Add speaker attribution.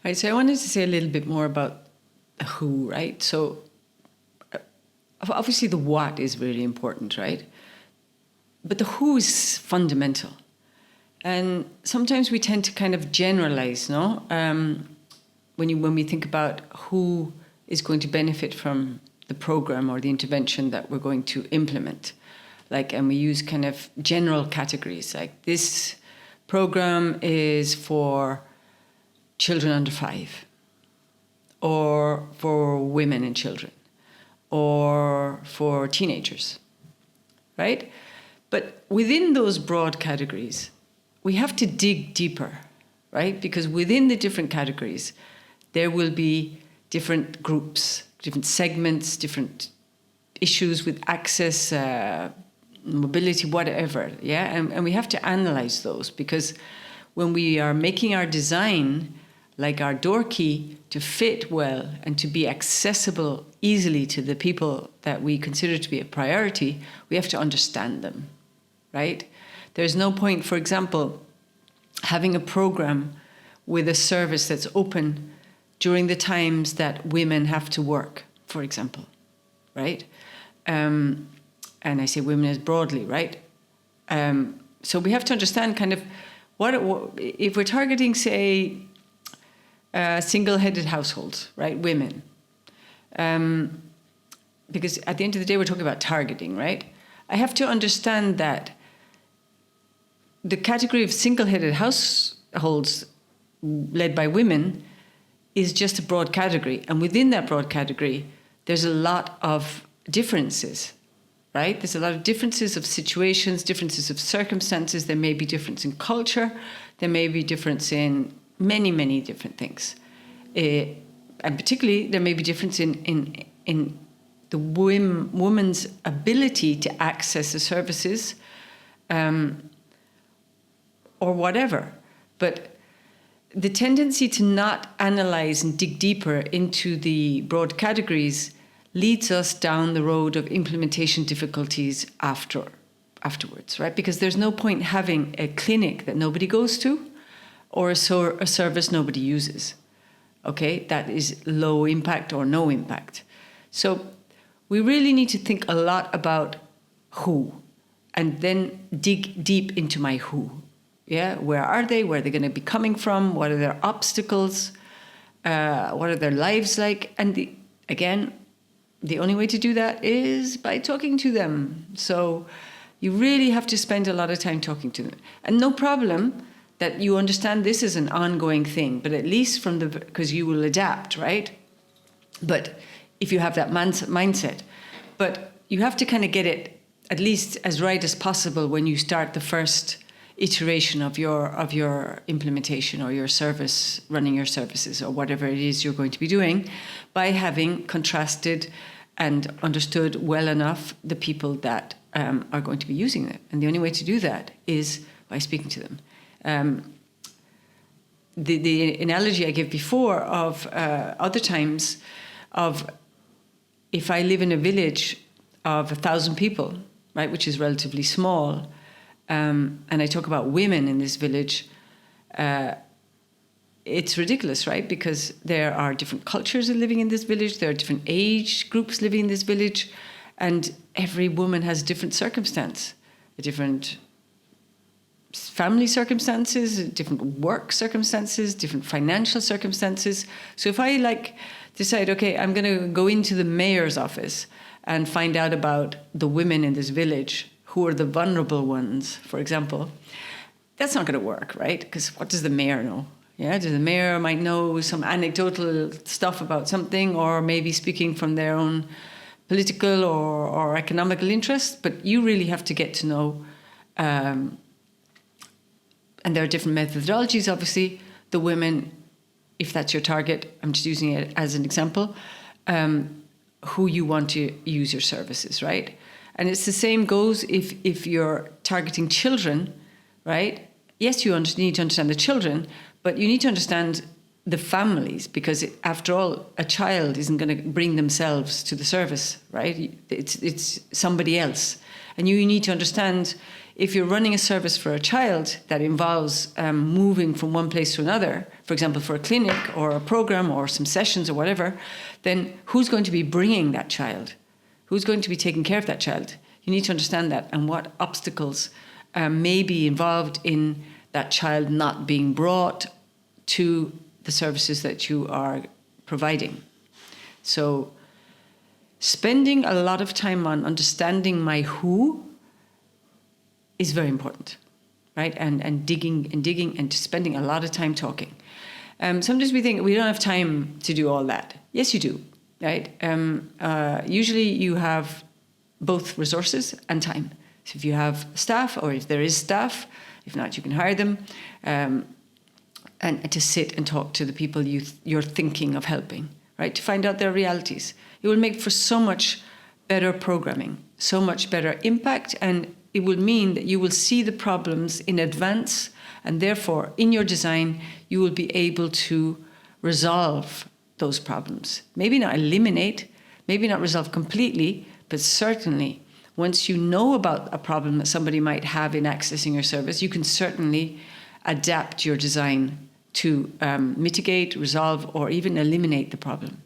Speaker 1: Right, so I wanted to say a little bit more about the who, right? So obviously the what is really important, right? But the who is fundamental. And sometimes we tend to kind of generalize, no? When we think about who is going to benefit from the program or the intervention that we're going to implement. And we use kind of general categories, like this program is for children under 5, or for women and children, or for teenagers, right? But within those broad categories, we have to dig deeper, right? Because within the different categories, there will be different groups, different segments, different issues with access, mobility, whatever, yeah? And we have to analyze those, because when we are making our design, like our door key, to fit well and to be accessible easily to the people that we consider to be a priority, we have to understand them, right? There's no point, for example, having a program with a service that's open during the times that women have to work, for example, right? And I say women as broadly, right? So we have to understand kind of what if we're targeting, say, single-headed households, right? Women. Because at the end of the day, we're talking about targeting, right? I have to understand that the category of single-headed households led by women is just a broad category. And within that broad category, there's a lot of differences, right? There's a lot of differences of situations, differences of circumstances. There may be difference in culture. There may be difference in many, many different things. And particularly, there may be difference in the woman's ability to access the services or whatever. But the tendency to not analyze and dig deeper into the broad categories leads us down the road of implementation difficulties afterwards, right? Because there's no point having a clinic that nobody goes to or a service nobody uses, okay? That is low impact or no impact. So we really need to think a lot about who, and then dig deep into my who. Yeah, where are they? Where are they going to be coming from? What are their obstacles? What are their lives like? And again, the only way to do that is by talking to them. So you really have to spend a lot of time talking to them. And no problem that you understand this is an ongoing thing, but at least because you will adapt, right? But if you have that mindset, but you have to kind of get it at least as right as possible when you start the first iteration of your implementation or your service, running your services or whatever it is you're going to be doing, by having contrasted and understood well enough the people that are going to be using it. And the only way to do that is by speaking to them. The analogy I gave before of other times of if I live in a village of 1,000 people, right, which is relatively small, and I talk about women in this village, it's ridiculous, right? Because there are different cultures living in this village, there are different age groups living in this village, and every woman has a different circumstance, a different family circumstances, different work circumstances, different financial circumstances. So if I decide, okay, I'm going to go into the mayor's office and find out about the women in this village, who are the vulnerable ones, for example, that's not going to work, right? Because what does the mayor know? Yeah, the mayor might know some anecdotal stuff about something, or maybe speaking from their own political or economical interest, but you really have to get to know, and there are different methodologies, obviously, the women, if that's your target, I'm just using it as an example, who you want to use your services, right? And it's the same goes if you're targeting children, right? Yes, you need to understand the children, but you need to understand the families, because after all, a child isn't going to bring themselves to the service, right? It's somebody else. And you need to understand if you're running a service for a child that involves moving from one place to another, for example, for a clinic or a program or some sessions or whatever, then who's going to be bringing that child? Who's going to be taking care of that child? You need to understand that, and what obstacles may be involved in that child not being brought to the services that you are providing. So spending a lot of time on understanding my who is very important, right? And digging and spending a lot of time talking. Sometimes we think we don't have time to do all that. Yes, you do, right? Usually you have both resources and time. So if you have staff, or if there is staff, if not, you can hire them, and to sit and talk to the people you're thinking of helping, right? To find out their realities. It will make for so much better programming, so much better impact, and it will mean that you will see the problems in advance, and therefore, in your design, you will be able to resolve those problems. Maybe not eliminate, maybe not resolve completely, but certainly, once you know about a problem that somebody might have in accessing your service, you can certainly adapt your design to mitigate, resolve, or even eliminate the problem.